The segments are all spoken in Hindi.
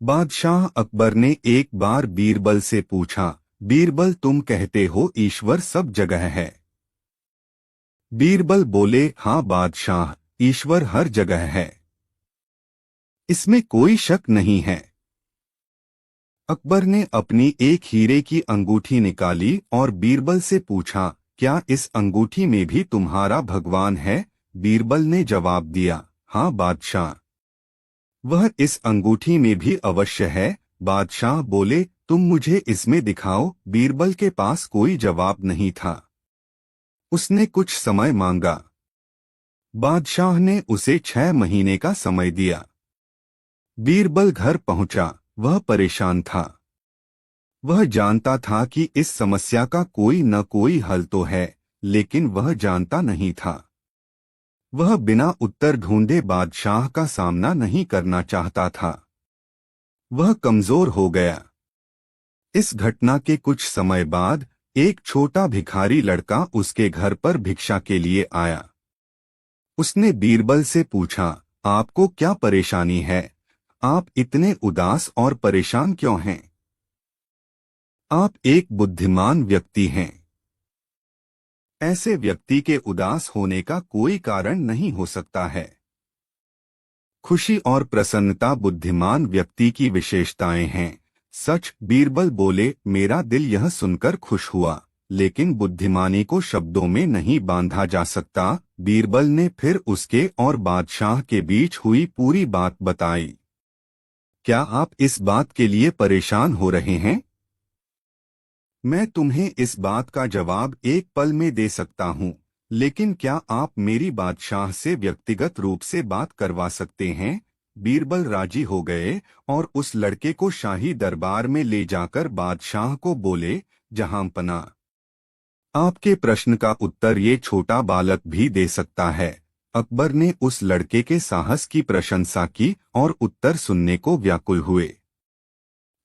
बादशाह अकबर ने एक बार बीरबल से पूछा, बीरबल तुम कहते हो ईश्वर सब जगह है। बीरबल बोले, हाँ बादशाह, ईश्वर हर जगह है, इसमें कोई शक नहीं है। अकबर ने अपनी एक हीरे की अंगूठी निकाली और बीरबल से पूछा, क्या इस अंगूठी में भी तुम्हारा भगवान है? बीरबल ने जवाब दिया, हाँ बादशाह, वह इस अंगूठी में भी अवश्य है। बादशाह बोले, तुम मुझे इसमें दिखाओ। बीरबल के पास कोई जवाब नहीं था। उसने कुछ समय मांगा। बादशाह ने उसे 6 महीने का समय दिया। बीरबल घर पहुंचा। वह परेशान था। वह जानता था कि इस समस्या का कोई न कोई हल तो है, लेकिन वह जानता नहीं था। वह बिना उत्तर ढूंढे बादशाह का सामना नहीं करना चाहता था। वह कमजोर हो गया। इस घटना के कुछ समय बाद एक छोटा भिखारी लड़का उसके घर पर भिक्षा के लिए आया। उसने बीरबल से पूछा, आपको क्या परेशानी है? आप इतने उदास और परेशान क्यों हैं? आप एक बुद्धिमान व्यक्ति हैं। ऐसे व्यक्ति के उदास होने का कोई कारण नहीं हो सकता है। खुशी और प्रसन्नता बुद्धिमान व्यक्ति की विशेषताएं हैं। सच, बीरबल बोले, मेरा दिल यह सुनकर खुश हुआ, लेकिन बुद्धिमानी को शब्दों में नहीं बांधा जा सकता। बीरबल ने फिर उसके और बादशाह के बीच हुई पूरी बात बताई। क्या आप इस बात के लिए परेशान हो रहे हैं? मैं तुम्हें इस बात का जवाब एक पल में दे सकता हूँ, लेकिन क्या आप मेरी बादशाह से व्यक्तिगत रूप से बात करवा सकते हैं? बीरबल राजी हो गए और उस लड़के को शाही दरबार में ले जाकर बादशाह को बोले, जहांपना, आपके प्रश्न का उत्तर ये छोटा बालक भी दे सकता है। अकबर ने उस लड़के के साहस की प्रशंसा की और उत्तर सुनने को व्याकुल हुए।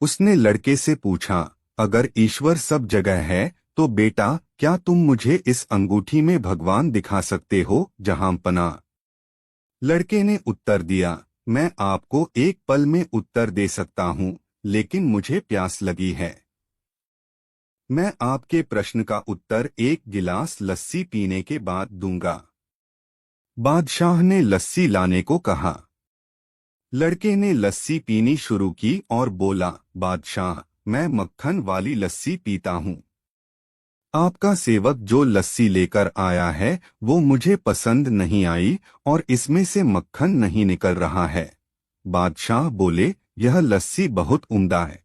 उसने लड़के से पूछा, अगर ईश्वर सब जगह है तो बेटा, क्या तुम मुझे इस अंगूठी में भगवान दिखा सकते हो? जहांपना, लड़के ने उत्तर दिया, मैं आपको एक पल में उत्तर दे सकता हूँ, लेकिन मुझे प्यास लगी है। मैं आपके प्रश्न का उत्तर एक गिलास लस्सी पीने के बाद दूंगा। बादशाह ने लस्सी लाने को कहा। लड़के ने लस्सी पीनी शुरू की और बोला, बादशाह, मैं मक्खन वाली लस्सी पीता हूँ। आपका सेवक जो लस्सी लेकर आया है वो मुझे पसंद नहीं आई और इसमें से मक्खन नहीं निकल रहा है। बादशाह बोले, यह लस्सी बहुत उम्दा है।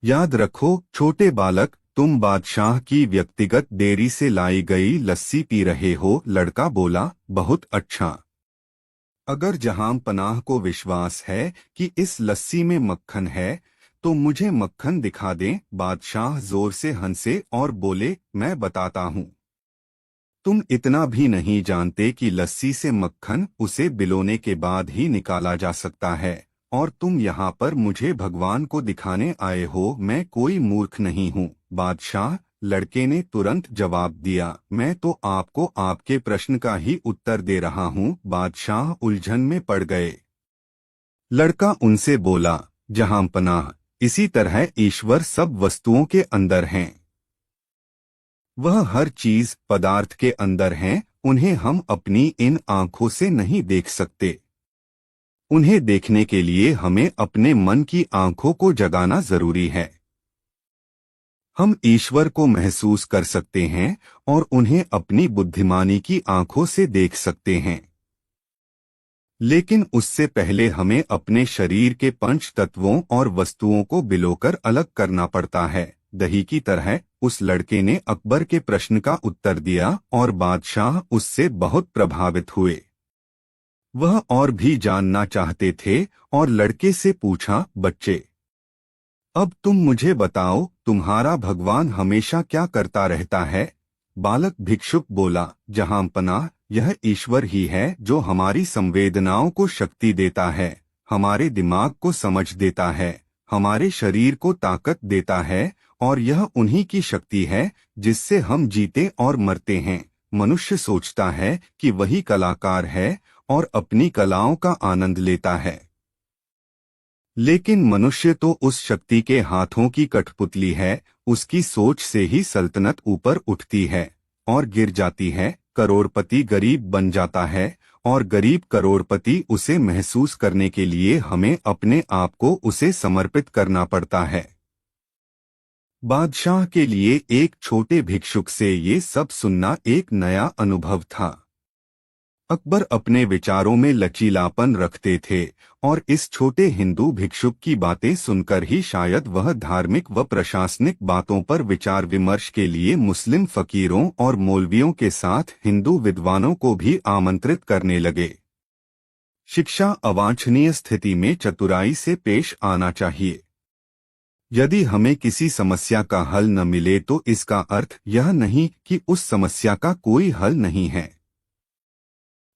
याद रखो छोटे बालक, तुम बादशाह की व्यक्तिगत डेयरी से लाई गई लस्सी पी रहे हो। लड़का बोला, बहुत अच्छा। अगर जहां पनाह को विश्वास है कि इस लस्सी में मक्खन है तो मुझे मक्खन दिखा दें। बादशाह जोर से हंसे और बोले, मैं बताता हूँ। तुम इतना भी नहीं जानते कि लस्सी से मक्खन उसे बिलोने के बाद ही निकाला जा सकता है, और तुम यहाँ पर मुझे भगवान को दिखाने आए हो। मैं कोई मूर्ख नहीं हूँ। बादशाह, लड़के ने तुरंत जवाब दिया, मैं तो आपको आपके प्रश्न का ही उत्तर दे रहा हूँ। बादशाह उलझन में पड़ गए। लड़का उनसे बोला, जहां पनाह, इसी तरह ईश्वर सब वस्तुओं के अंदर हैं। वह हर चीज पदार्थ के अंदर हैं। उन्हें हम अपनी इन आंखों से नहीं देख सकते। उन्हें देखने के लिए हमें अपने मन की आंखों को जगाना जरूरी है। हम ईश्वर को महसूस कर सकते हैं और उन्हें अपनी बुद्धिमानी की आंखों से देख सकते हैं, लेकिन उससे पहले हमें अपने शरीर के पंच तत्वों और वस्तुओं को बिलोकर अलग करना पड़ता है। दही की तरह उस लड़के ने अकबर के प्रश्न का उत्तर दिया और बादशाह उससे बहुत प्रभावित हुए। वह और भी जानना चाहते थे और लड़के से पूछा, बच्चे, अब तुम मुझे बताओ, तुम्हारा भगवान हमेशा क्या करता रहता है? बालक भिक्षुक बोला, जहांपनाह, यह ईश्वर ही है जो हमारी संवेदनाओं को शक्ति देता है, हमारे दिमाग को समझ देता है, हमारे शरीर को ताकत देता है, और यह उन्हीं की शक्ति है जिससे हम जीते और मरते हैं। मनुष्य सोचता है कि वही कलाकार है और अपनी कलाओं का आनंद लेता है। लेकिन मनुष्य तो उस शक्ति के हाथों की कठपुतली है, उसकी सोच से ही सल्तनत ऊपर उठती है और गिर जाती है। करोड़पति गरीब बन जाता है और गरीब करोड़पति। उसे महसूस करने के लिए हमें अपने आप को उसे समर्पित करना पड़ता है। बादशाह के लिए एक छोटे भिक्षुक से ये सब सुनना एक नया अनुभव था। अकबर अपने विचारों में लचीलापन रखते थे और इस छोटे हिंदू भिक्षुक की बातें सुनकर ही शायद वह धार्मिक व प्रशासनिक बातों पर विचार विमर्श के लिए मुस्लिम फकीरों और मौलवियों के साथ हिंदू विद्वानों को भी आमंत्रित करने लगे। शिक्षा अवांछनीय स्थिति में चतुराई से पेश आना चाहिए। यदि हमें किसी समस्या का हल न मिले तो इसका अर्थ यह नहीं कि उस समस्या का कोई हल नहीं है।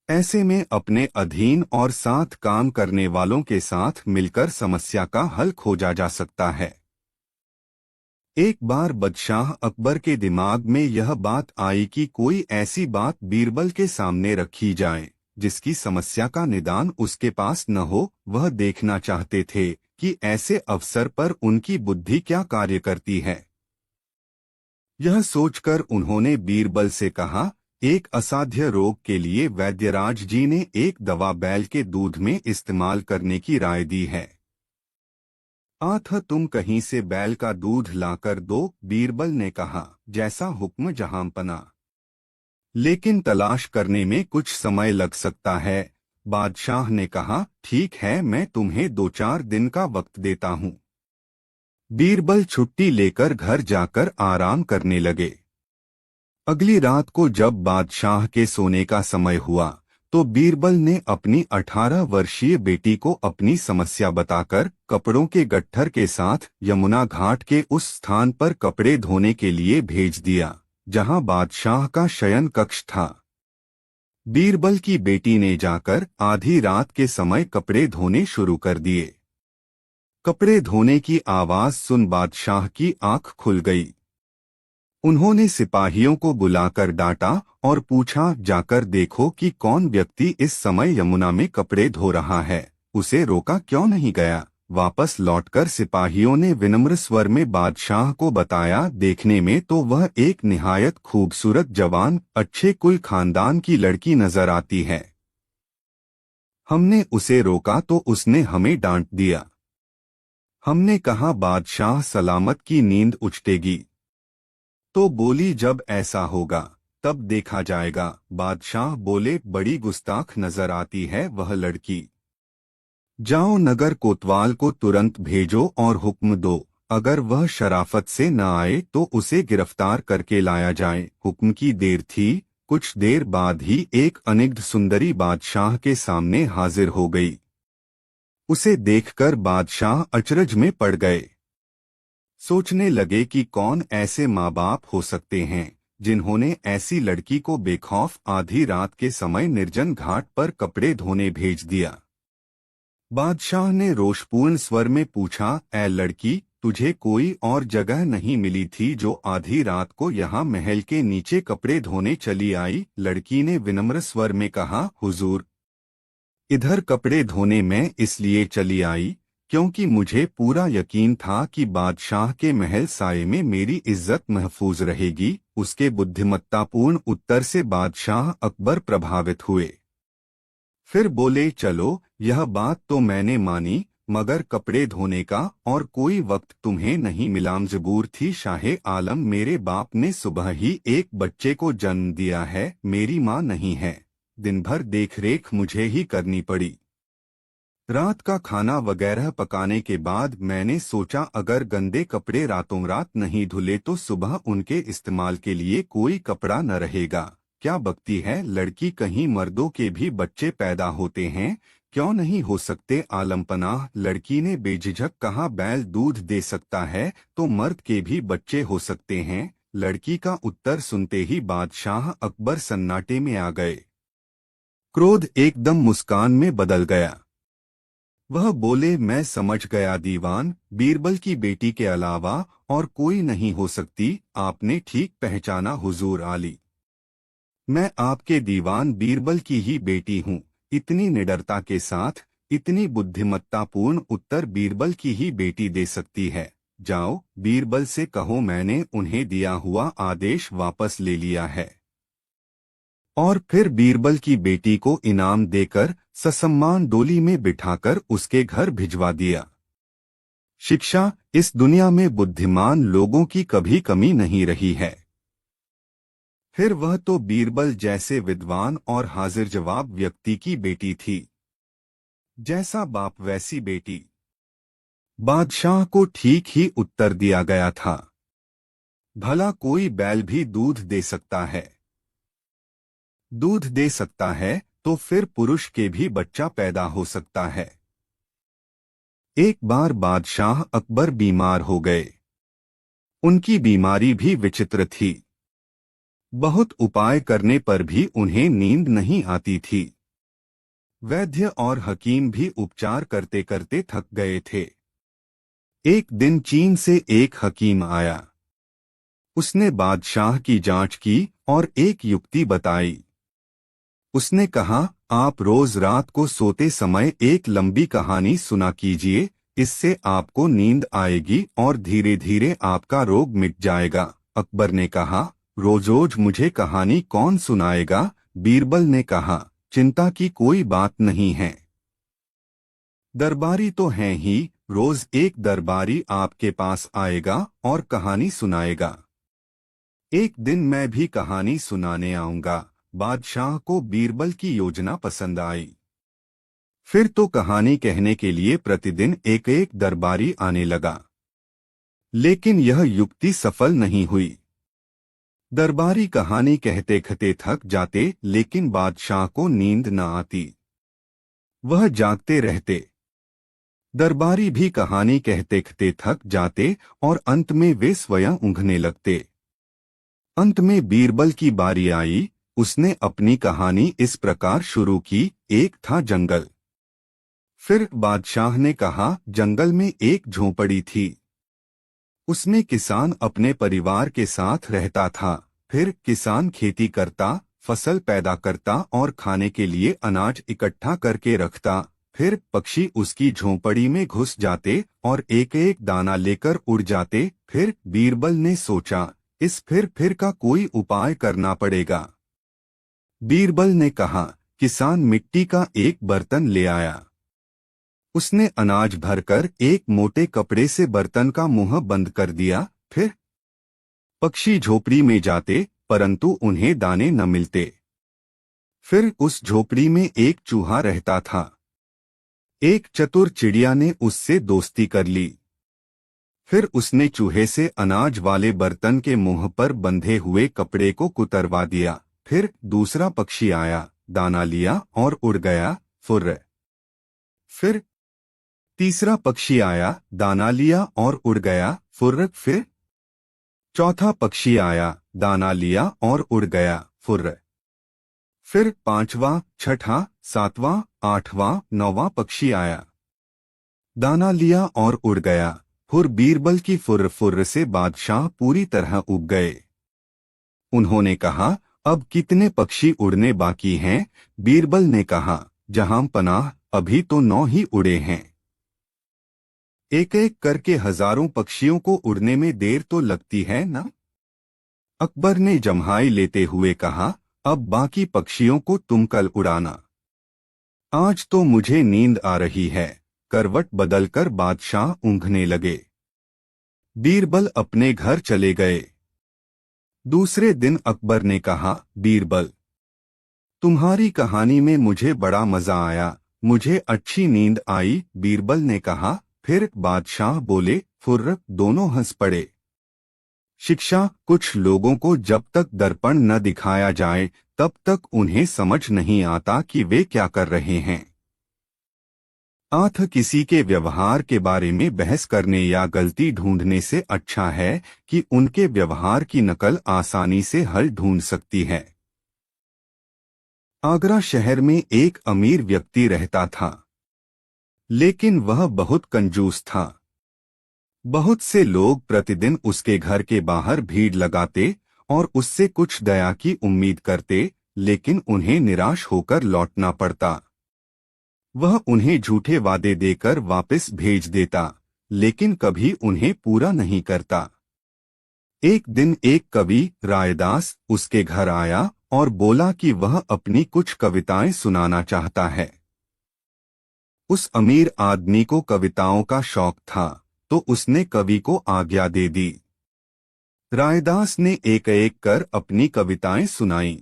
ऐसे में अपने अधीन और साथ काम करने वालों के साथ मिलकर समस्या का हल खोजा जा सकता है। एक बार बादशाह अकबर के दिमाग में यह बात आई कि कोई ऐसी बात बीरबल के सामने रखी जाए जिसकी समस्या का निदान उसके पास न हो। वह देखना चाहते थे कि ऐसे अवसर पर उनकी बुद्धि क्या कार्य करती है। यह सोचकर उन्होंने बीरबल से कहा, एक असाध्य रोग के लिए वैद्यराज जी ने एक दवा बैल के दूध में इस्तेमाल करने की राय दी है। आथ तुम कहीं से बैल का दूध लाकर दो, बीरबल ने कहा। जैसा हुक्म जहांपना, लेकिन तलाश करने में कुछ समय लग सकता है। बादशाह ने कहा, ठीक है, मैं तुम्हें 2-4 दिन का वक्त देता हूँ। बीरबल छुट्टी लेकर घर जाकर आराम करने लगे। अगली रात को जब बादशाह के सोने का समय हुआ तो बीरबल ने अपनी 18 वर्षीय बेटी को अपनी समस्या बताकर कपड़ों के गट्ठर के साथ यमुना घाट के उस स्थान पर कपड़े धोने के लिए भेज दिया जहां बादशाह का शयन कक्ष था। बीरबल की बेटी ने जाकर आधी रात के समय कपड़े धोने शुरू कर दिए। कपड़े धोने की आवाज सुन बादशाह की आंख खुल गई। उन्होंने सिपाहियों को बुलाकर डांटा और पूछा, जाकर देखो कि कौन व्यक्ति इस समय यमुना में कपड़े धो रहा है, उसे रोका क्यों नहीं गया। वापस लौटकर सिपाहियों ने विनम्र स्वर में बादशाह को बताया, देखने में तो वह एक निहायत खूबसूरत जवान अच्छे कुल खानदान की लड़की नजर आती है। हमने उसे रोका तो उसने हमें डांट दिया। हमने कहा बादशाह सलामत की नींद उचटेगी। तो बोली, जब ऐसा होगा तब देखा जाएगा। बादशाह बोले, बड़ी गुस्ताख नजर आती है वह लड़की। जाओ नगर कोतवाल को तुरंत भेजो और हुक्म दो, अगर वह शराफत से न आए तो उसे गिरफ्तार करके लाया जाए। हुक्म की देर थी। कुछ देर बाद ही एक अनिग्ध सुंदरी बादशाह के सामने हाजिर हो गई। उसे देखकर बादशाह अचरज में पड़ गए। सोचने लगे कि कौन ऐसे माँ बाप हो सकते हैं जिन्होंने ऐसी लड़की को बेखौफ आधी रात के समय निर्जन घाट पर कपड़े धोने भेज दिया। बादशाह ने रोषपूर्ण स्वर में पूछा, ऐ लड़की, तुझे कोई और जगह नहीं मिली थी जो आधी रात को यहाँ महल के नीचे कपड़े धोने चली आई। लड़की ने विनम्र स्वर में कहा, हुजूर, इधर कपड़े धोने मैं इसलिए चली आई क्योंकि मुझे पूरा यकीन था कि बादशाह के महल साये में मेरी इज्जत महफूज रहेगी। उसके बुद्धिमत्तापूर्ण उत्तर से बादशाह अकबर प्रभावित हुए। फिर बोले, चलो, यह बात तो मैंने मानी, मगर कपड़े धोने का और कोई वक्त तुम्हें नहीं मिला। मजबूर थी शाहे आलम, मेरे बाप ने सुबह ही एक बच्चे को जन्म दिया है, मेरी माँ नहीं है। दिन भर देखरेख मुझे ही करनी पड़ी। रात का खाना वगैरह पकाने के बाद मैंने सोचा, अगर गंदे कपड़े रातों रात नहीं धुले तो सुबह उनके इस्तेमाल के लिए कोई कपड़ा न रहेगा। क्या बकती है लड़की, कहीं मर्दों के भी बच्चे पैदा होते हैं, क्यों नहीं हो सकते। आलमपनाह, लड़की ने बेझिझक कहा, बैल दूध दे सकता है तो मर्द के भी बच्चे हो सकते हैं। लड़की का उत्तर सुनते ही बादशाह अकबर सन्नाटे में आ गए। क्रोध एकदम मुस्कान में बदल गया। वह बोले, मैं समझ गया दीवान, बीरबल की बेटी के अलावा और कोई नहीं हो सकती। आपने ठीक पहचाना हुजूर आली, मैं आपके दीवान बीरबल की ही बेटी हूँ। इतनी निडरता के साथ इतनी बुद्धिमत्तापूर्ण उत्तर बीरबल की ही बेटी दे सकती है। जाओ, बीरबल से कहो मैंने उन्हें दिया हुआ आदेश वापस ले लिया है। और फिर बीरबल की बेटी को इनाम देकर ससम्मान डोली में बिठाकर उसके घर भिजवा दिया। शिक्षा, इस दुनिया में बुद्धिमान लोगों की कभी कमी नहीं रही है। फिर वह तो बीरबल जैसे विद्वान और हाजिर जवाब व्यक्ति की बेटी थी। जैसा बाप वैसी बेटी। बादशाह को ठीक ही उत्तर दिया गया था। भला कोई बैल भी दूध दे सकता है। दूध दे सकता है तो फिर पुरुष के भी बच्चा पैदा हो सकता है। एक बार बादशाह अकबर बीमार हो गए। उनकी बीमारी भी विचित्र थी। बहुत उपाय करने पर भी उन्हें नींद नहीं आती थी। वैद्य और हकीम भी उपचार करते करते थक गए थे। एक दिन चीन से एक हकीम आया। उसने बादशाह की जांच की और एक युक्ति बताई। उसने कहा, आप रोज रात को सोते समय एक लंबी कहानी सुना कीजिए, इससे आपको नींद आएगी और धीरे धीरे आपका रोग मिट जाएगा। अकबर ने कहा, रोज रोज मुझे कहानी कौन सुनाएगा? बीरबल ने कहा, चिंता की कोई बात नहीं है। दरबारी तो हैं ही, रोज एक दरबारी आपके पास आएगा और कहानी सुनाएगा। एक दिन मैं भी कहानी सुनाने आऊंगा। बादशाह को बीरबल की योजना पसंद आई। फिर तो कहानी कहने के लिए प्रतिदिन एक एक दरबारी आने लगा। लेकिन यह युक्ति सफल नहीं हुई। दरबारी कहानी कहते कहते थक जाते, लेकिन बादशाह को नींद न आती। वह जागते रहते। दरबारी भी कहानी कहते कहते थक जाते और अंत में वे स्वयं ऊँघने लगते। अंत में बीरबल की बारी आई। उसने अपनी कहानी इस प्रकार शुरू की। एक था जंगल। फिर बादशाह ने कहा, जंगल में एक झोंपड़ी थी। उसमें किसान अपने परिवार के साथ रहता था। फिर किसान खेती करता, फसल पैदा करता और खाने के लिए अनाज इकट्ठा करके रखता। फिर पक्षी उसकी झोंपड़ी में घुस जाते और एक एक दाना लेकर उड़ जाते। फिर बीरबल ने सोचा, इस फिर का कोई उपाय करना पड़ेगा। बीरबल ने कहा, किसान मिट्टी का एक बर्तन ले आया। उसने अनाज भरकर एक मोटे कपड़े से बर्तन का मुंह बंद कर दिया। फिर पक्षी झोपड़ी में जाते, परंतु उन्हें दाने न मिलते। फिर उस झोपड़ी में एक चूहा रहता था। एक चतुर चिड़िया ने उससे दोस्ती कर ली। फिर उसने चूहे से अनाज वाले बर्तन के मुंह पर बंधे हुए कपड़े को कुतरवा दिया। फिर दूसरा पक्षी आया, दाना लिया और उड़ गया, फुर्र। फिर तीसरा पक्षी आया, दाना लिया और उड़ गया, फुर्र। फिर चौथा पक्षी आया, दाना लिया और उड़ गया, फुर्र। फिर पांचवा, छठा, सातवां, आठवां, नौवां पक्षी आया, दाना लिया और उड़ गया, फुर्र। बीरबल की फुर्र फुर्र से बादशाह पूरी तरह उब गए। उन्होंने कहा, अब कितने पक्षी उड़ने बाकी हैं? बीरबल ने कहा, जहां पनाह, अभी तो 9 ही उड़े हैं। एक एक करके हजारों पक्षियों को उड़ने में देर तो लगती है ना? अकबर ने जम्हाई लेते हुए कहा, अब बाकी पक्षियों को तुम कल उड़ाना। आज तो मुझे नींद आ रही है। करवट बदलकर बादशाह ऊँघने लगे। बीरबल अपने घर चले गए। दूसरे दिन अकबर ने कहा, बीरबल, तुम्हारी कहानी में मुझे बड़ा मजा आया, मुझे अच्छी नींद आई। बीरबल ने कहा। फिर बादशाह बोले, फुर्र। दोनों हंस पड़े। शिक्षा, कुछ लोगों को जब तक दर्पण न दिखाया जाए तब तक उन्हें समझ नहीं आता कि वे क्या कर रहे हैं। किसी के व्यवहार के बारे में बहस करने या गलती ढूंढने से अच्छा है कि उनके व्यवहार की नकल आसानी से हल ढूंढ सकती है। आगरा शहर में एक अमीर व्यक्ति रहता था, लेकिन वह बहुत कंजूस था। बहुत से लोग प्रतिदिन उसके घर के बाहर भीड़ लगाते और उससे कुछ दया की उम्मीद करते, लेकिन उन्हें निराश होकर लौटना पड़ता। वह उन्हें झूठे वादे देकर वापस भेज देता, लेकिन कभी उन्हें पूरा नहीं करता। एक दिन एक कवि रायदास उसके घर आया और बोला कि वह अपनी कुछ कविताएं सुनाना चाहता है। उस अमीर आदमी को कविताओं का शौक था, तो उसने कवि को आज्ञा दे दी। रायदास ने एक एक कर अपनी कविताएं सुनाईं।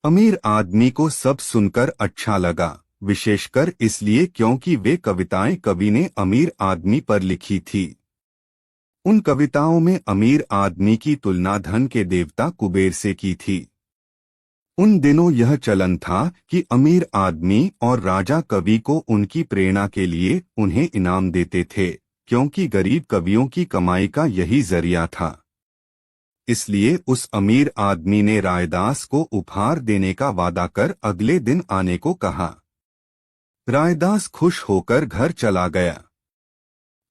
अमीर आदमी को सब सुनकर अच्छा लगा, विशेषकर इसलिए क्योंकि वे कविताएं कवि ने अमीर आदमी पर लिखी थी। उन कविताओं में अमीर आदमी की तुलना धन के देवता कुबेर से की थी। उन दिनों यह चलन था कि अमीर आदमी और राजा कवि को उनकी प्रेरणा के लिए उन्हें इनाम देते थे, क्योंकि गरीब कवियों की कमाई का यही जरिया था। इसलिए उस अमीर आदमी ने रायदास को उपहार देने का वादा कर अगले दिन आने को कहा। रायदास खुश होकर घर चला गया।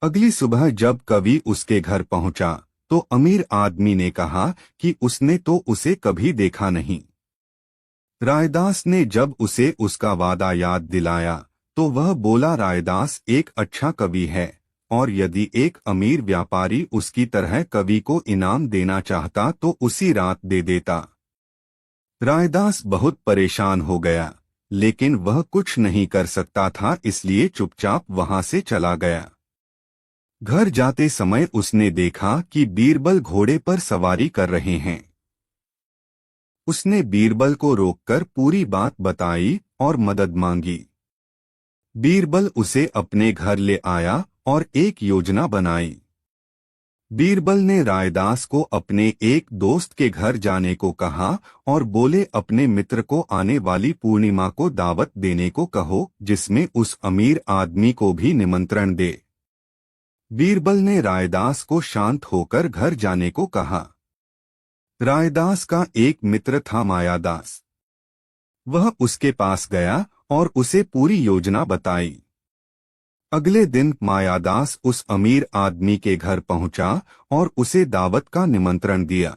अगली सुबह जब कवि उसके घर पहुंचा, तो अमीर आदमी ने कहा कि उसने तो उसे कभी देखा नहीं। रायदास ने जब उसे उसका वादा याद दिलाया, तो वह बोला, रायदास एक अच्छा कवि है, और यदि एक अमीर व्यापारी उसकी तरह कवि को इनाम देना चाहता तो उसी रात दे देता। रायदास बहुत परेशान हो गया, लेकिन वह कुछ नहीं कर सकता था, इसलिए चुपचाप वहां से चला गया। घर जाते समय उसने देखा कि बीरबल घोड़े पर सवारी कर रहे हैं। उसने बीरबल को रोककर पूरी बात बताई और मदद मांगी। बीरबल उसे अपने घर ले आया और एक योजना बनाई। बीरबल ने रायदास को अपने एक दोस्त के घर जाने को कहा और बोले, अपने मित्र को आने वाली पूर्णिमा को दावत देने को कहो, जिसमें उस अमीर आदमी को भी निमंत्रण दे। बीरबल ने रायदास को शांत होकर घर जाने को कहा। रायदास का एक मित्र था मायादास। वह उसके पास गया और उसे पूरी योजना बताई। अगले दिन मायादास उस अमीर आदमी के घर पहुंचा और उसे दावत का निमंत्रण दिया।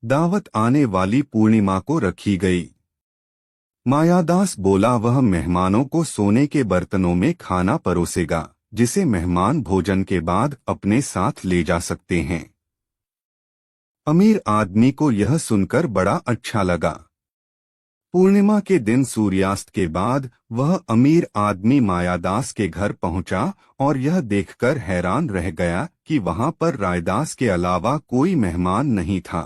दावत आने वाली पूर्णिमा को रखी गई। मायादास बोला, वह मेहमानों को सोने के बर्तनों में खाना परोसेगा, जिसे मेहमान भोजन के बाद अपने साथ ले जा सकते हैं। अमीर आदमी को यह सुनकर बड़ा अच्छा लगा। पूर्णिमा के दिन सूर्यास्त के बाद वह अमीर आदमी मायादास के घर पहुंचा और यह देखकर हैरान रह गया कि वहां पर रायदास के अलावा कोई मेहमान नहीं था।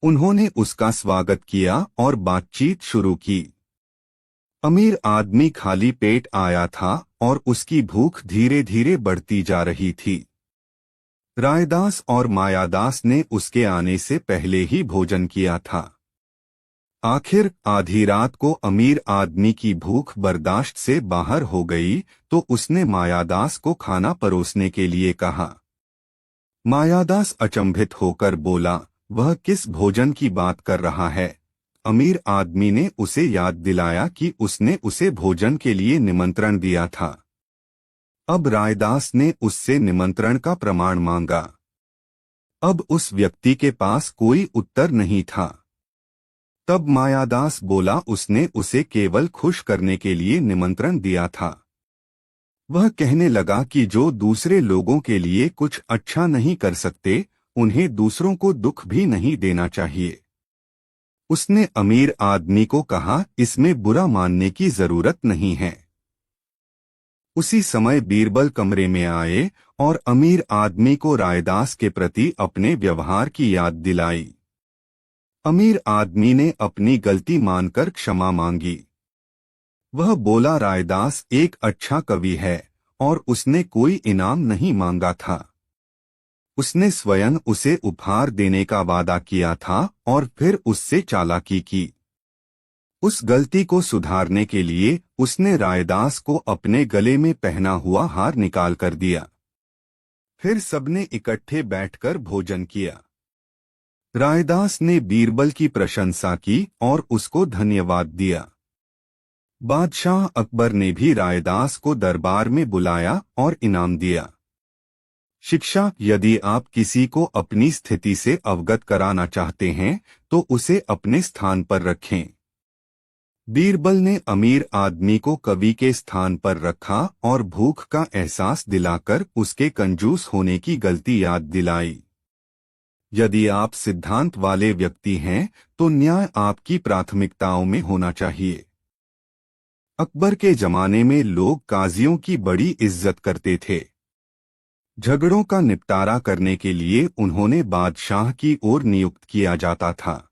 उन्होंने उसका स्वागत किया और बातचीत शुरू की। अमीर आदमी खाली पेट आया था और उसकी भूख धीरे धीरे बढ़ती जा रही थी। रायदास और मायादास ने उसके आने से पहले ही भोजन किया था। आखिर आधी रात को अमीर आदमी की भूख बर्दाश्त से बाहर हो गई, तो उसने मायादास को खाना परोसने के लिए कहा। मायादास अचंभित होकर बोला, वह किस भोजन की बात कर रहा है? अमीर आदमी ने उसे याद दिलाया कि उसने उसे भोजन के लिए निमंत्रण दिया था। अब रायदास ने उससे निमंत्रण का प्रमाण मांगा। अब उस व्यक्ति के पास कोई उत्तर नहीं था। तब मायादास बोला, उसने उसे केवल खुश करने के लिए निमंत्रण दिया था। वह कहने लगा कि जो दूसरे लोगों के लिए कुछ अच्छा नहीं कर सकते, उन्हें दूसरों को दुख भी नहीं देना चाहिए। उसने अमीर आदमी को कहा, इसमें बुरा मानने की जरूरत नहीं है। उसी समय बीरबल कमरे में आए और अमीर आदमी को रायदास के प्रति अपने व्यवहार की याद दिलाई। अमीर आदमी ने अपनी गलती मानकर क्षमा मांगी। वह बोला, रायदास एक अच्छा कवि है और उसने कोई इनाम नहीं मांगा था। उसने स्वयं उसे उपहार देने का वादा किया था और फिर उससे चालाकी की। उस गलती को सुधारने के लिए उसने रायदास को अपने गले में पहना हुआ हार निकाल कर दिया। फिर सबने इकट्ठे बैठकर भोजन किया। रायदास ने बीरबल की प्रशंसा की और उसको धन्यवाद दिया। बादशाह अकबर ने भी रायदास को दरबार में बुलाया और इनाम दिया। शिक्षा, यदि आप किसी को अपनी स्थिति से अवगत कराना चाहते हैं तो उसे अपने स्थान पर रखें। बीरबल ने अमीर आदमी को कवि के स्थान पर रखा और भूख का एहसास दिलाकर उसके कंजूस होने की गलती याद दिलाई। यदि आप सिद्धांत वाले व्यक्ति हैं तो न्याय आपकी प्राथमिकताओं में होना चाहिए। अकबर के जमाने में लोग काजियों की बड़ी इज्जत करते थे। झगड़ों का निपटारा करने के लिए उन्होंने बादशाह की ओर नियुक्त किया जाता था।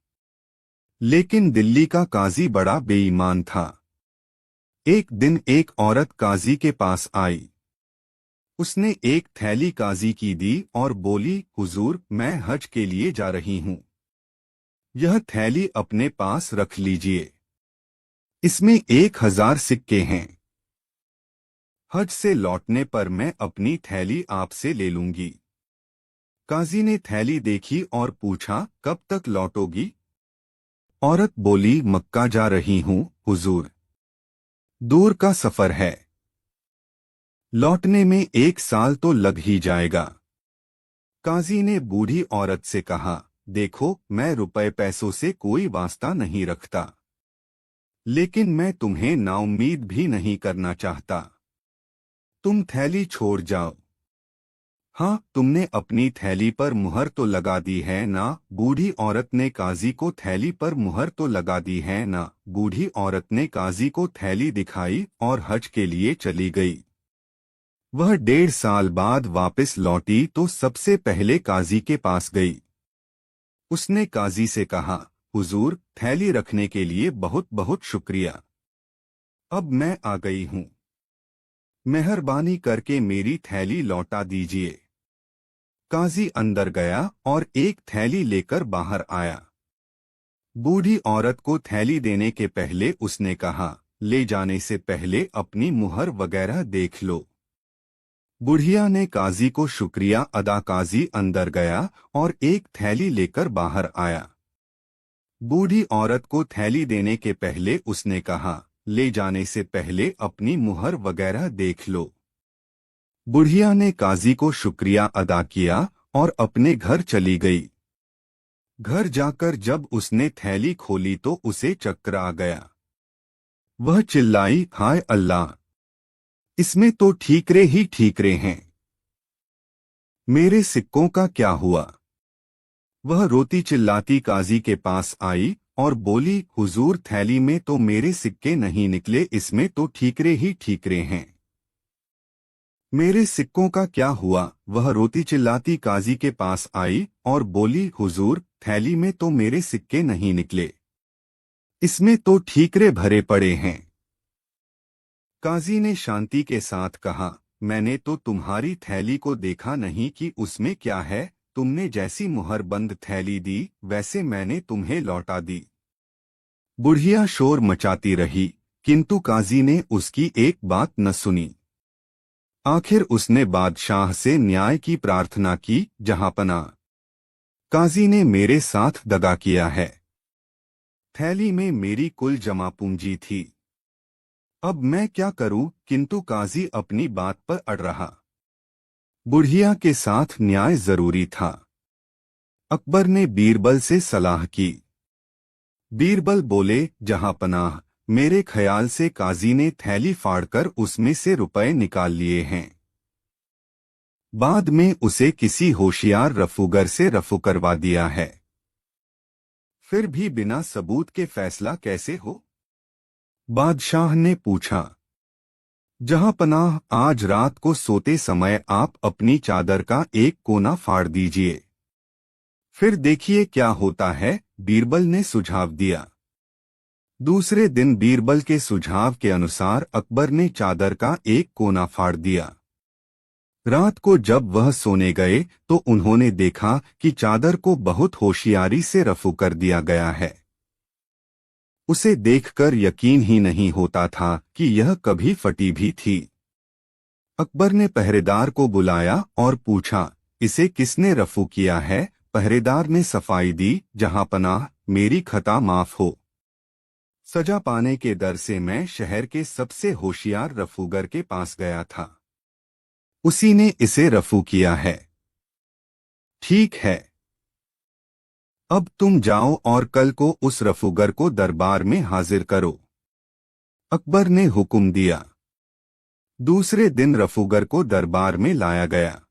लेकिन दिल्ली का काजी बड़ा बेईमान था। एक दिन एक औरत काजी के पास आई। उसने एक थैली काजी की दी और बोली, हुजूर, मैं हज के लिए जा रही हूँ। यह थैली अपने पास रख लीजिए। इसमें 1000 सिक्के हैं। हज से लौटने पर मैं अपनी थैली आपसे ले लूंगी। काजी ने थैली देखी और पूछा, कब तक लौटोगी? औरत बोली, मक्का जा रही हूँ हुजूर। दूर का सफर है। लौटने में 1 साल तो लग ही जाएगा। काजी ने बूढ़ी औरत से कहा, देखो, मैं रुपए पैसों से कोई वास्ता नहीं रखता, लेकिन मैं तुम्हें नाउम्मीद भी नहीं करना चाहता। तुम थैली छोड़ जाओ। हाँ, तुमने अपनी थैली पर मुहर तो लगा दी है ना? बूढ़ी औरत ने काजी को थैली पर मुहर तो लगा दी है ना? बूढ़ी औरत ने काजी को थैली दिखाई और हज के लिए चली गई। वह 1.5 साल बाद वापस लौटी तो सबसे पहले काजी के पास गई। उसने काजी से कहा, हुजूर, थैली रखने के लिए बहुत बहुत शुक्रिया। अब मैं आ गई हूँ। मेहरबानी करके मेरी थैली लौटा दीजिए। काजी अंदर गया और एक थैली लेकर बाहर आया। बूढ़ी औरत को थैली देने के पहले उसने कहा, ले जाने से पहले अपनी मुहर वगैरह देख लो। बुढ़िया ने काजी को शुक्रिया अदा। काजी अंदर गया और एक थैली लेकर बाहर आया। बूढ़ी औरत को थैली देने के पहले उसने कहा, ले जाने से पहले अपनी मुहर वगैरह देख लो। बुढ़िया ने काजी को शुक्रिया अदा किया और अपने घर चली गई। घर जाकर जब उसने थैली खोली तो उसे चक्कर आ गया। वह चिल्लाई, हाय अल्लाह, इसमें तो ठीकरे ही ठीकरे हैं। मेरे सिक्कों का क्या हुआ? वह रोती चिल्लाती काजी के पास आई और बोली, हुजूर, थैली में तो मेरे सिक्के नहीं निकले, इसमें तो ठीकरे ही ठीकरे हैं। मेरे सिक्कों का क्या हुआ? वह रोती चिल्लाती काजी के पास आई और बोली, हुजूर, थैली में तो मेरे सिक्के नहीं निकले, इसमें तो ठीकरे भरे पड़े हैं। काजी ने शांति के साथ कहा, मैंने तो तुम्हारी थैली को देखा नहीं कि उसमें क्या है। तुमने जैसी मुहर बंद थैली दी वैसे मैंने तुम्हें लौटा दी। बुढ़िया शोर मचाती रही, किंतु काजी ने उसकी एक बात न सुनी। आखिर उसने बादशाह से न्याय की प्रार्थना की, जहांपनाह, काजी ने मेरे साथ दगा किया है। थैली में मेरी कुल जमा पूंजी थी। अब मैं क्या करूं? किंतु काजी अपनी बात पर अड़ रहा। बुढ़िया के साथ न्याय जरूरी था। अकबर ने बीरबल से सलाह की। बीरबल बोले, जहांपनाह, मेरे ख्याल से काजी ने थैली फाड़कर उसमें से रुपए निकाल लिए हैं। बाद में उसे किसी होशियार रफूगर से रफू करवा दिया है। फिर भी बिना सबूत के फैसला कैसे हो? बादशाह ने पूछा। जहांपनाह, आज रात को सोते समय आप अपनी चादर का एक कोना फाड़ दीजिए, फिर देखिए क्या होता है, बीरबल ने सुझाव दिया। दूसरे दिन बीरबल के सुझाव के अनुसार अकबर ने चादर का एक कोना फाड़ दिया। रात को जब वह सोने गए तो उन्होंने देखा कि चादर को बहुत होशियारी से रफू कर दिया गया है। उसे देखकर यकीन ही नहीं होता था कि यह कभी फटी भी थी। अकबर ने पहरेदार को बुलाया और पूछा, इसे किसने रफू किया है? पहरेदार ने सफाई दी, जहांपनाह, मेरी खता माफ हो। सजा पाने के डर से मैं शहर के सबसे होशियार रफूगर के पास गया था, उसी ने इसे रफू किया है। ठीक है, अब तुम जाओ और कल को उस रफूगर को दरबार में हाजिर करो। अकबर ने हुक्म दिया। दूसरे दिन रफूगर को दरबार में लाया गया।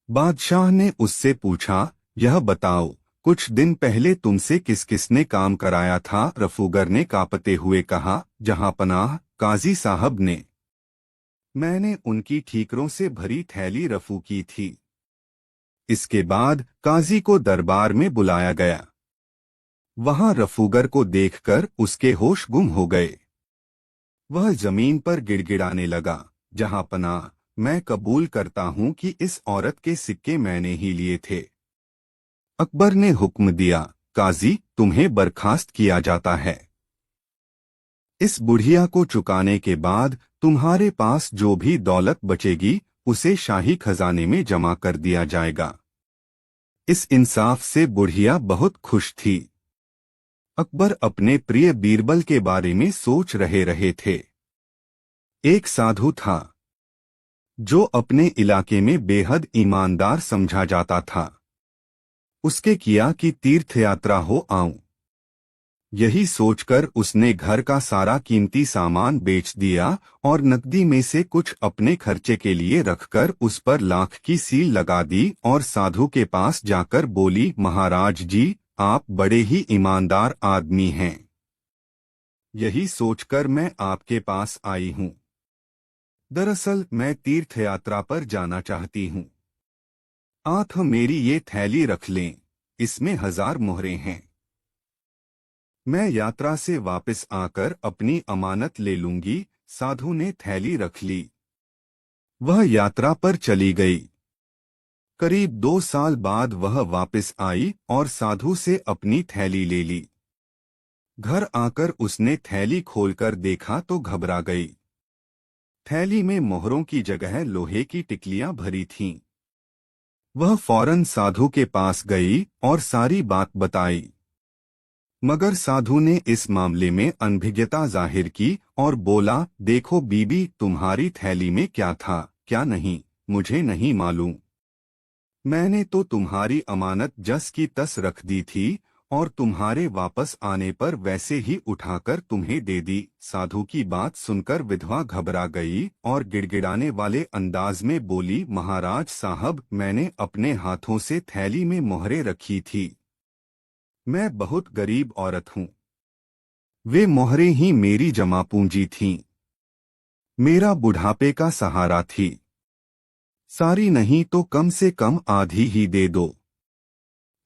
बादशाह ने उससे पूछा, यह बताओ, कुछ दिन पहले तुमसे किस किसने काम कराया था? रफूगर ने कांपते हुए कहा, जहांपनाह, काजी साहब ने। मैंने उनकी ठीकरों से भरी थैली रफू की थी। इसके बाद काजी को दरबार में बुलाया गया। वहां रफूगर को देखकर उसके होश गुम हो गए। वह जमीन पर गिड़गिड़ाने लगा, जहांपनाह, मैं कबूल करता हूं कि इस औरत के सिक्के मैंने ही लिए थे। अकबर ने हुक्म दिया, काजी, तुम्हें बर्खास्त किया जाता है। इस बुढ़िया को चुकाने के बाद तुम्हारे पास जो भी दौलत बचेगी उसे शाही खजाने में जमा कर दिया जाएगा। इस इंसाफ से बुढ़िया बहुत खुश थी। अकबर अपने प्रिय बीरबल के बारे में सोच रहे थे। एक साधु था जो अपने इलाके में बेहद ईमानदार समझा जाता था। उसके किया कि तीर्थ यात्रा हो आऊं। यही सोचकर उसने घर का सारा कीमती सामान बेच दिया और नकदी में से कुछ अपने खर्चे के लिए रखकर उस पर लाख की सील लगा दी और साधु के पास जाकर बोली, महाराज जी, आप बड़े ही ईमानदार आदमी हैं। यही सोचकर मैं आपके पास आई हूं। दरअसल मैं तीर्थ यात्रा पर जाना चाहती हूं। आप मेरी ये थैली रख लें, इसमें 1000 मोहरें हैं। मैं यात्रा से वापस आकर अपनी अमानत ले लूंगी। साधु ने थैली रख ली। वह यात्रा पर चली गई। करीब 2 साल बाद वह वापस आई और साधु से अपनी थैली ले ली। घर आकर उसने थैली खोलकर देखा तो घबरा गई। थैली में मोहरों की जगह लोहे की टिकलियां भरी थीं। वह फौरन साधु के पास गई और सारी बात बताई। मगर साधु ने इस मामले में अनभिज्ञता जाहिर की और बोला, देखो बीबी, तुम्हारी थैली में क्या था क्या नहीं, मुझे नहीं मालूम। मैंने तो तुम्हारी अमानत जस की तस रख दी थी और तुम्हारे वापस आने पर वैसे ही उठाकर तुम्हें दे दी। साधु की बात सुनकर विधवा घबरा गई और गिड़गिड़ाने वाले अंदाज में बोली, महाराज साहब, मैंने अपने हाथों से थैली में मोहरें रखी थी। मैं बहुत गरीब औरत हूं। वे मोहरें ही मेरी जमा पूंजी थीं। मेरा बुढ़ापे का सहारा थी। सारी नहीं तो कम से कम आधी ही दे दो।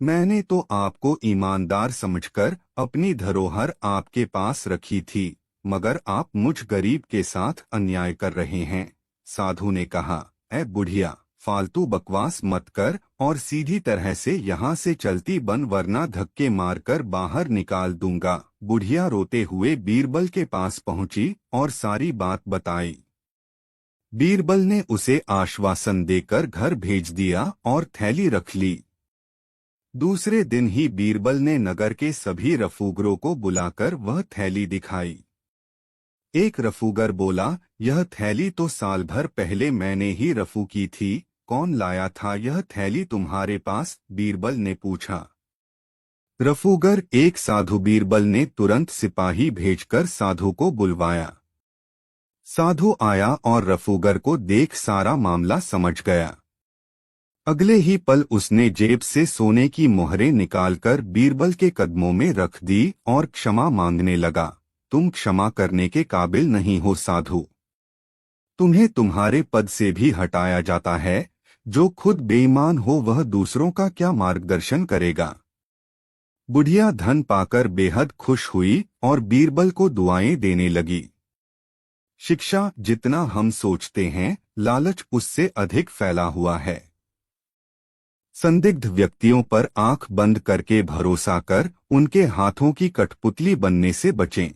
मैंने तो आपको ईमानदार समझकर अपनी धरोहर आपके पास रखी थी, मगर आप मुझ गरीब के साथ अन्याय कर रहे हैं। साधु ने कहा, ऐ बुढ़िया, फालतू बकवास मत कर और सीधी तरह से यहाँ से चलती बन, वरना धक्के मारकर बाहर निकाल दूंगा। बुढ़िया रोते हुए बीरबल के पास पहुंची और सारी बात बताई। बीरबल ने उसे आश्वासन देकर घर भेज दिया और थैली रख ली। दूसरे दिन ही बीरबल ने नगर के सभी रफूगरों को बुलाकर वह थैली दिखाई। एक रफूगर बोला, यह थैली तो साल भर पहले मैंने ही रफू की थी। कौन लाया था यह थैली तुम्हारे पास? बीरबल ने पूछा। रफूगर एक साधु। बीरबल ने तुरंत सिपाही भेजकर साधु को बुलवाया। साधु आया और रफूगर को देख सारा मामला समझ गया। अगले ही पल उसने जेब से सोने की मोहरें निकालकर बीरबल के कदमों में रख दी और क्षमा मांगने लगा। तुम क्षमा करने के काबिल नहीं हो साधु। तुम्हें तुम्हारे पद से भी हटाया जाता है। जो खुद बेईमान हो वह दूसरों का क्या मार्गदर्शन करेगा। बुढ़िया धन पाकर बेहद खुश हुई और बीरबल को दुआएं देने लगी। शिक्षा जितना हम सोचते हैं, लालच उससे अधिक फैला हुआ है। संदिग्ध व्यक्तियों पर आंख बंद करके भरोसा कर उनके हाथों की कठपुतली बनने से बचें।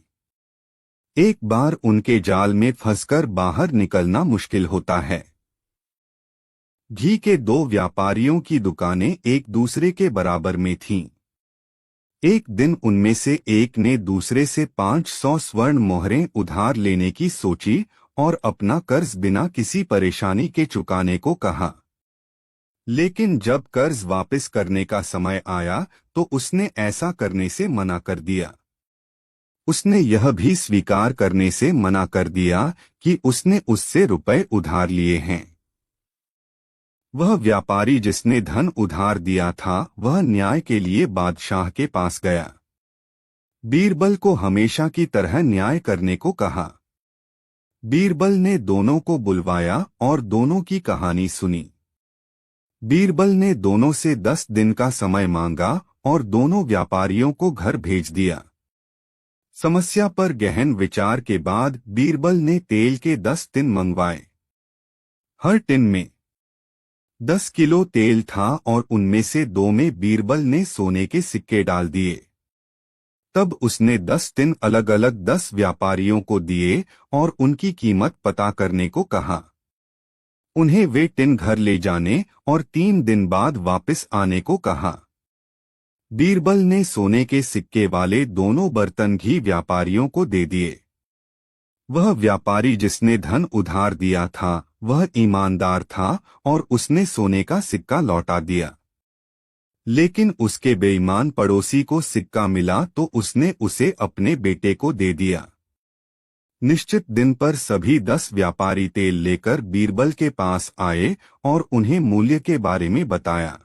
एक बार उनके जाल में फंसकर बाहर निकलना मुश्किल होता है। घी के 2 व्यापारियों की दुकानें एक दूसरे के बराबर में थीं। एक दिन उनमें से एक ने दूसरे से 500 स्वर्ण मोहरें उधार लेने की सोची और अपना कर्ज बिना किसी परेशानी के चुकाने को कहा। लेकिन जब कर्ज वापस करने का समय आया तो उसने ऐसा करने से मना कर दिया। उसने यह भी स्वीकार करने से मना कर दिया कि उसने उससे रुपए उधार लिए हैं। वह व्यापारी जिसने धन उधार दिया था वह न्याय के लिए बादशाह के पास गया। बीरबल को हमेशा की तरह न्याय करने को कहा। बीरबल ने दोनों को बुलवाया और दोनों की कहानी सुनी। बीरबल ने दोनों से 10 दिन का समय मांगा और दोनों व्यापारियों को घर भेज दिया। समस्या पर गहन विचार के बाद बीरबल ने तेल के 10 टिन मंगवाए। हर टिन में 10 किलो तेल था और उनमें से 2 में बीरबल ने सोने के सिक्के डाल दिए। तब उसने 10 टिन अलग अलग 10 व्यापारियों को दिए और उनकी कीमत पता करने को कहा। उन्हें वे टिन घर ले जाने और 3 दिन बाद वापस आने को कहा। बीरबल ने सोने के सिक्के वाले दोनों बर्तन घी व्यापारियों को दे दिए। वह व्यापारी जिसने धन उधार दिया था वह ईमानदार था और उसने सोने का सिक्का लौटा दिया। लेकिन उसके बेईमान पड़ोसी को सिक्का मिला तो उसने उसे अपने बेटे को दे दिया। निश्चित दिन पर सभी 10 व्यापारी तेल लेकर बीरबल के पास आए और उन्हें मूल्य के बारे में बताया।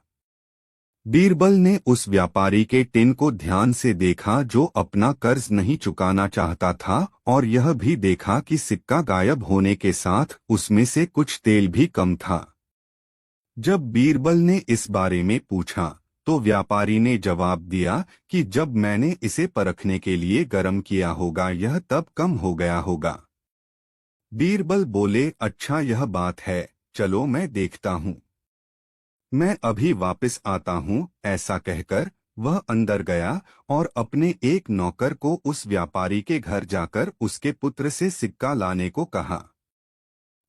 बीरबल ने उस व्यापारी के टिन को ध्यान से देखा जो अपना कर्ज नहीं चुकाना चाहता था और यह भी देखा कि सिक्का गायब होने के साथ उसमें से कुछ तेल भी कम था। जब बीरबल ने इस बारे में पूछा तो व्यापारी ने जवाब दिया कि जब मैंने इसे परखने के लिए गर्म किया होगा यह तब कम हो गया होगा। बीरबल बोले, अच्छा यह बात है, चलो मैं देखता हूँ। मैं अभी वापस आता हूँ। ऐसा कहकर वह अंदर गया और अपने एक नौकर को उस व्यापारी के घर जाकर उसके पुत्र से सिक्का लाने को कहा।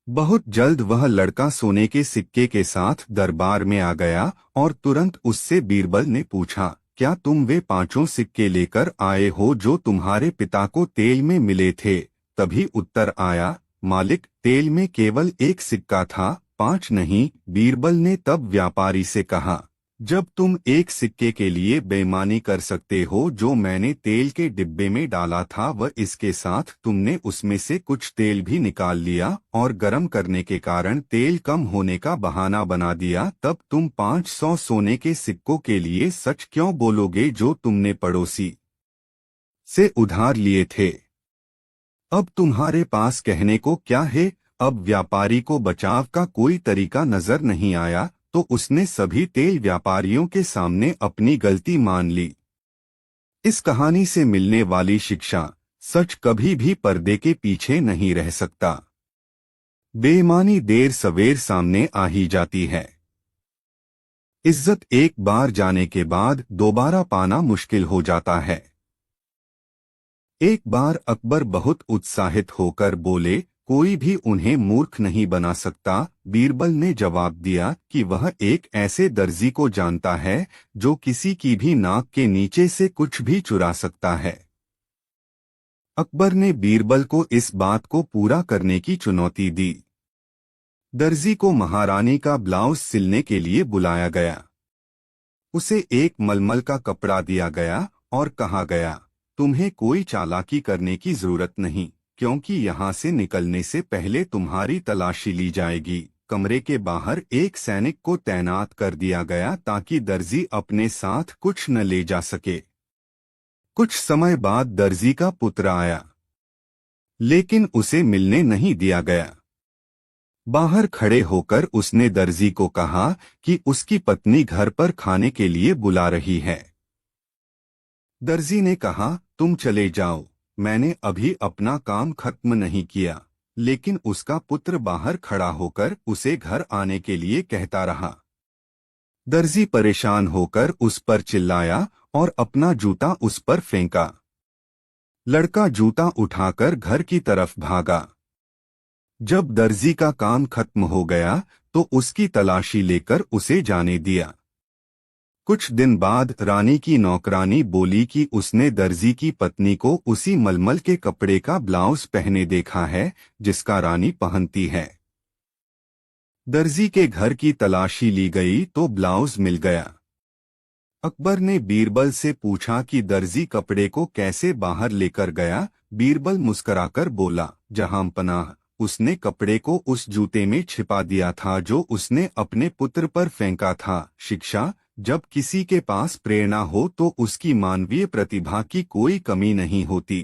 बहुत जल्द वह लड़का सोने के सिक्के के साथ दरबार में आ गया और तुरंत उससे बीरबल ने पूछा, क्या तुम वे 5 सिक्के लेकर आए हो जो तुम्हारे पिता को तेल में मिले थे? तभी उत्तर आया, मालिक, तेल में केवल 1 सिक्का था, 5 नहीं। बीरबल ने तब व्यापारी से कहा, जब तुम 1 सिक्के के लिए बेईमानी कर सकते हो जो मैंने तेल के डिब्बे में डाला था वह इसके साथ तुमने उसमें से कुछ तेल भी निकाल लिया और गर्म करने के कारण तेल कम होने का बहाना बना दिया, तब तुम 500 सोने के सिक्कों के लिए सच क्यों बोलोगे जो तुमने पड़ोसी से उधार लिए थे? अब तुम्हारे पास कहने को क्या है? अब व्यापारी को बचाव का कोई तरीका नजर नहीं आया तो उसने सभी तेल व्यापारियों के सामने अपनी गलती मान ली। इस कहानी से मिलने वाली शिक्षा, सच कभी भी पर्दे के पीछे नहीं रह सकता। बेईमानी देर सवेर सामने आ ही जाती है। इज्जत एक बार जाने के बाद दोबारा पाना मुश्किल हो जाता है। एक बार अकबर बहुत उत्साहित होकर बोले, कोई भी उन्हें मूर्ख नहीं बना सकता। बीरबल ने जवाब दिया कि वह एक ऐसे दर्जी को जानता है जो किसी की भी नाक के नीचे से कुछ भी चुरा सकता है। अकबर ने बीरबल को इस बात को पूरा करने की चुनौती दी। दर्जी को महारानी का ब्लाउज सिलने के लिए बुलाया गया। उसे एक मलमल का कपड़ा दिया गया और कहा गया, तुम्हें कोई चालाकी करने की जरूरत नहीं, क्योंकि यहाँ से निकलने से पहले तुम्हारी तलाशी ली जाएगी। कमरे के बाहर एक सैनिक को तैनात कर दिया गया ताकि दर्जी अपने साथ कुछ न ले जा सके। कुछ समय बाद दर्जी का पुत्र आया, लेकिन उसे मिलने नहीं दिया गया। बाहर खड़े होकर उसने दर्जी को कहा कि उसकी पत्नी घर पर खाने के लिए बुला रही है। दर्जी ने कहा, तुम चले जाओ, मैंने अभी अपना काम खत्म नहीं किया। लेकिन उसका पुत्र बाहर खड़ा होकर उसे घर आने के लिए कहता रहा। दर्जी परेशान होकर उस पर चिल्लाया और अपना जूता उस पर फेंका। लड़का जूता उठाकर घर की तरफ भागा। जब दर्जी का काम खत्म हो गया तो उसकी तलाशी लेकर उसे जाने दिया। कुछ दिन बाद रानी की नौकरानी बोली कि उसने दर्जी की पत्नी को उसी मलमल के कपड़े का ब्लाउज पहने देखा है जिसका रानी पहनती है। दर्जी के घर की तलाशी ली गई तो ब्लाउज मिल गया। अकबर ने बीरबल से पूछा कि दर्जी कपड़े को कैसे बाहर लेकर गया। बीरबल मुस्कुराकर बोला, जहांपनाह, उसने कपड़े को उस जूते में छिपा दिया था जो उसने अपने पुत्र पर फेंका था। शिक्षा, जब किसी के पास प्रेरणा हो तो उसकी मानवीय प्रतिभा की कोई कमी नहीं होती।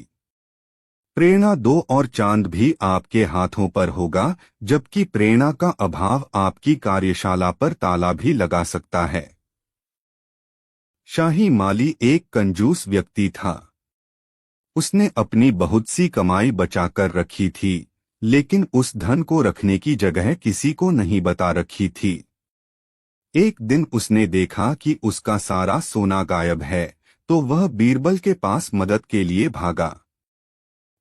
प्रेरणा दो और चांद भी आपके हाथों पर होगा, जबकि प्रेरणा का अभाव आपकी कार्यशाला पर ताला भी लगा सकता है। शाही माली एक कंजूस व्यक्ति था। उसने अपनी बहुत सी कमाई बचाकर रखी थी, लेकिन उस धन को रखने की जगह किसी को नहीं बता रखी थी। एक दिन उसने देखा कि उसका सारा सोना गायब है, तो वह बीरबल के पास मदद के लिए भागा।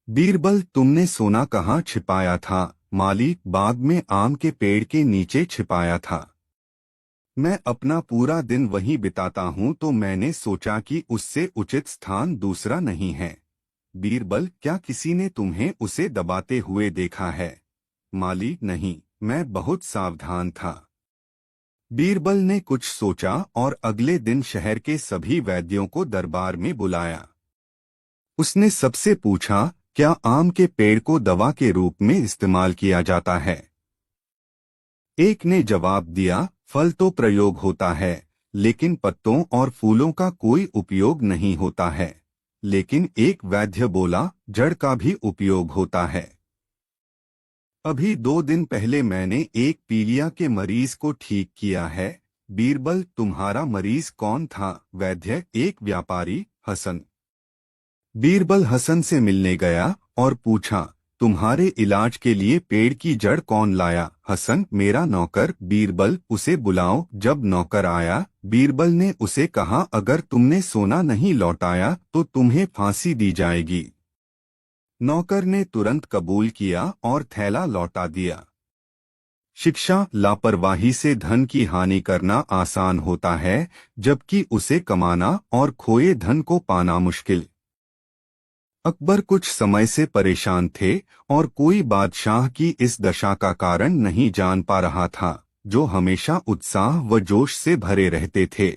बीरबल, तुमने सोना कहाँ छिपाया था? माली, बाग में आम के पेड़ के नीचे छिपाया था। मैं अपना पूरा दिन वहीं बिताता हूँ, तो मैंने सोचा कि उससे उचित स्थान दूसरा नहीं है। बीरबल, क्या किसी ने तुम्हें उसे दबाते हुए देखा है? माली, नहीं, मैं बहुत सावधान था। बीरबल ने कुछ सोचा और अगले दिन शहर के सभी वैद्यों को दरबार में बुलाया। उसने सबसे पूछा, क्या आम के पेड़ को दवा के रूप में इस्तेमाल किया जाता है? एक ने जवाब दिया, फल तो प्रयोग होता है, लेकिन पत्तों और फूलों का कोई उपयोग नहीं होता है। लेकिन एक वैद्य बोला, जड़ का भी उपयोग होता है। अभी 2 दिन पहले मैंने एक पीलिया के मरीज को ठीक किया है। बीरबल, तुम्हारा मरीज कौन था? वैद्य, एक व्यापारी, हसन। बीरबल हसन से मिलने गया और पूछा, तुम्हारे इलाज के लिए पेड़ की जड़ कौन लाया? हसन, मेरा नौकर। बीरबल, उसे बुलाओ। जब नौकर आया, बीरबल ने उसे कहा, अगर तुमने सोना नहीं लौटाया तो तुम्हें फांसी दी जाएगी। नौकर ने तुरंत कबूल किया और थैला लौटा दिया। शिक्षा, लापरवाही से धन की हानि करना आसान होता है, जबकि उसे कमाना और खोए धन को पाना मुश्किल। अकबर कुछ समय से परेशान थे और कोई बादशाह की इस दशा का कारण नहीं जान पा रहा था, जो हमेशा उत्साह व जोश से भरे रहते थे।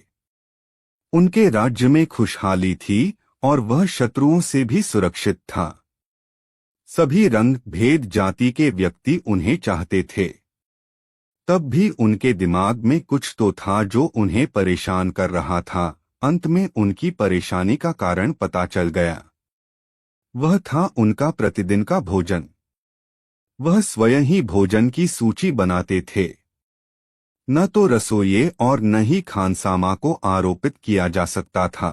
उनके राज्य में खुशहाली थी और वह शत्रुओं से भी सुरक्षित था। सभी रंग भेद जाति के व्यक्ति उन्हें चाहते थे। तब भी उनके दिमाग में कुछ तो था जो उन्हें परेशान कर रहा था। अंत में उनकी परेशानी का कारण पता चल गया। वह था उनका प्रतिदिन का भोजन। वह स्वयं ही भोजन की सूची बनाते थे। न तो रसोइये और न ही खानसामा को आरोपित किया जा सकता था।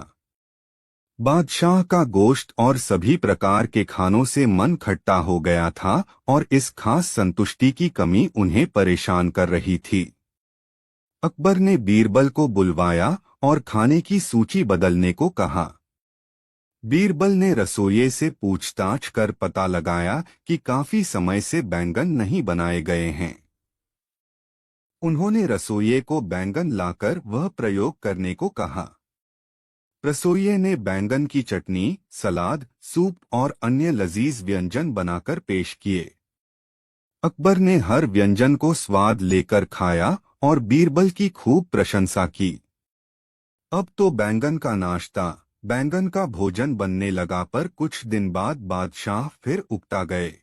बादशाह का गोश्त और सभी प्रकार के खानों से मन खट्टा हो गया था और इस खास संतुष्टि की कमी उन्हें परेशान कर रही थी। अकबर ने बीरबल को बुलवाया और खाने की सूची बदलने को कहा। बीरबल ने रसोइये से पूछताछ कर पता लगाया कि काफी समय से बैंगन नहीं बनाए गए हैं। उन्होंने रसोइये को बैंगन लाकर वह प्रयोग करने को कहा। रसोइये ने बैंगन की चटनी, सलाद, सूप और अन्य लजीज व्यंजन बनाकर पेश किए। अकबर ने हर व्यंजन को स्वाद लेकर खाया और बीरबल की खूब प्रशंसा की। अब तो बैंगन का नाश्ता, बैंगन का भोजन बनने लगा, पर कुछ दिन बाद बादशाह फिर उकता गए।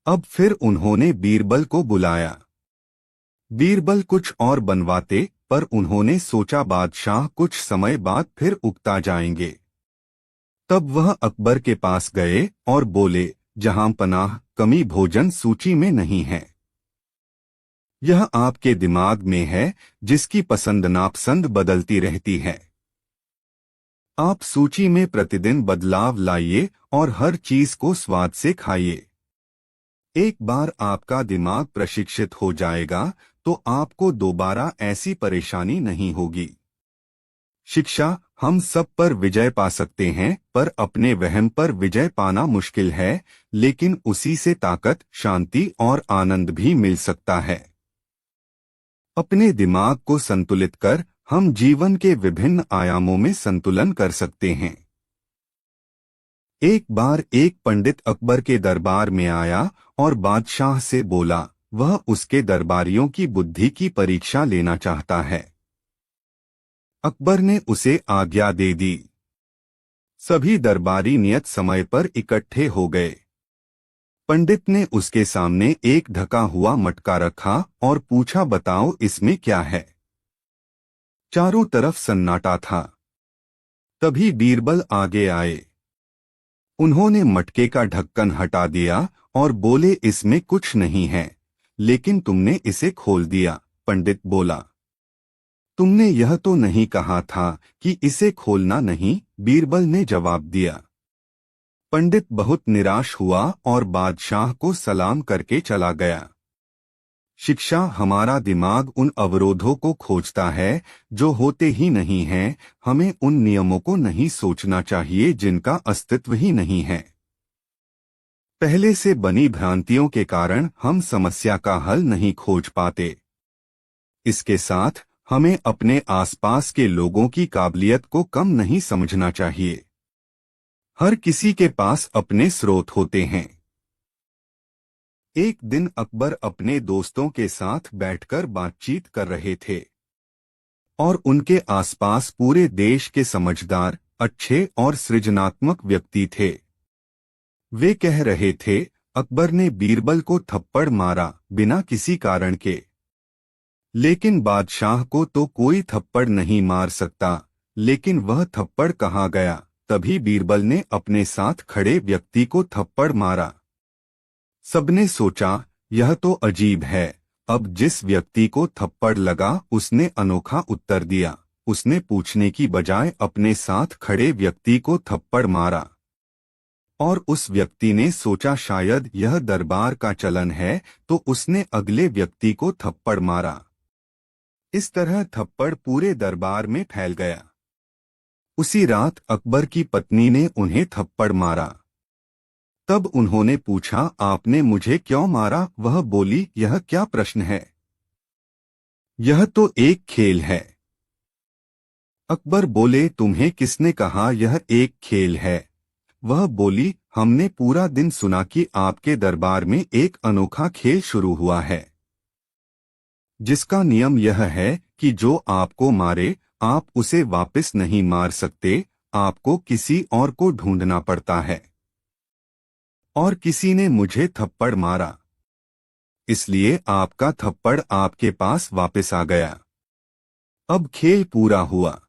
अब फिर उन्होंने बीरबल को बुलाया। बीरबल कुछ और बनवाते, पर उन्होंने सोचा बादशाह कुछ समय बाद फिर उकता जाएंगे। तब वह अकबर के पास गए और बोले, जहांपनाह, कमी भोजन सूची में नहीं है। यह आपके दिमाग में है, जिसकी पसंद नापसंद बदलती रहती है। आप सूची में प्रतिदिन बदलाव लाइए और हर चीज को स्वाद से खाइए। एक बार आपका दिमाग प्रशिक्षित हो जाएगा तो आपको दोबारा ऐसी परेशानी नहीं होगी। शिक्षा, हम सब पर विजय पा सकते हैं, पर अपने वहम पर विजय पाना मुश्किल है, लेकिन उसी से ताकत, शांति और आनंद भी मिल सकता है। अपने दिमाग को संतुलित कर हम जीवन के विभिन्न आयामों में संतुलन कर सकते हैं। एक बार एक पंडित अकबर के दरबार में आया और बादशाह से बोला, वह उसके दरबारियों की बुद्धि की परीक्षा लेना चाहता है। अकबर ने उसे आज्ञा दे दी। सभी दरबारी नियत समय पर इकट्ठे हो गए। पंडित ने उसके सामने एक ढका हुआ मटका रखा और पूछा, बताओ इसमें क्या है। चारों तरफ सन्नाटा था। तभी बीरबल आगे आए। उन्होंने मटके का ढक्कन हटा दिया और बोले, इसमें कुछ नहीं है, लेकिन तुमने इसे खोल दिया। पंडित बोला, तुमने यह तो नहीं कहा था कि इसे खोलना नहीं, बीरबल ने जवाब दिया। पंडित बहुत निराश हुआ और बादशाह को सलाम करके चला गया। शिक्षा हमारा दिमाग उन अवरोधों को खोजता है जो होते ही नहीं हैं। हमें उन नियमों को नहीं सोचना चाहिए जिनका अस्तित्व ही नहीं है। पहले से बनी भ्रांतियों के कारण हम समस्या का हल नहीं खोज पाते। इसके साथ हमें अपने आसपास के लोगों की काबिलियत को कम नहीं समझना चाहिए। हर किसी के पास अपने स्रोत होते हैं। एक दिन अकबर अपने दोस्तों के साथ बैठकर बातचीत कर रहे थे और उनके आसपास पूरे देश के समझदार, अच्छे और सृजनात्मक व्यक्ति थे। वे कह रहे थे, अकबर ने बीरबल को थप्पड़ मारा बिना किसी कारण के। लेकिन बादशाह को तो कोई थप्पड़ नहीं मार सकता, लेकिन वह थप्पड़ कहाँ गया। तभी बीरबल ने अपने साथ खड़े व्यक्ति को थप्पड़ मारा। सबने सोचा, यह तो अजीब है। अब जिस व्यक्ति को थप्पड़ लगा उसने अनोखा उत्तर दिया। उसने पूछने की बजाय अपने साथ खड़े व्यक्ति को थप्पड़ मारा। और उस व्यक्ति ने सोचा शायद यह दरबार का चलन है, तो उसने अगले व्यक्ति को थप्पड़ मारा। इस तरह थप्पड़ पूरे दरबार में फैल गया। उसी रात अकबर की पत्नी ने उन्हें थप्पड़ मारा। तब उन्होंने पूछा, आपने मुझे क्यों मारा। वह बोली, यह क्या प्रश्न है, यह तो एक खेल है। अकबर बोले, तुम्हें किसने कहा यह एक खेल है। वह बोली, हमने पूरा दिन सुना कि आपके दरबार में एक अनोखा खेल शुरू हुआ है, जिसका नियम यह है कि जो आपको मारे आप उसे वापस नहीं मार सकते, आपको किसी और को ढूंढना पड़ता है। और किसी ने मुझे थप्पड़ मारा, इसलिए आपका थप्पड़ आपके पास वापस आ गया। अब खेल पूरा हुआ।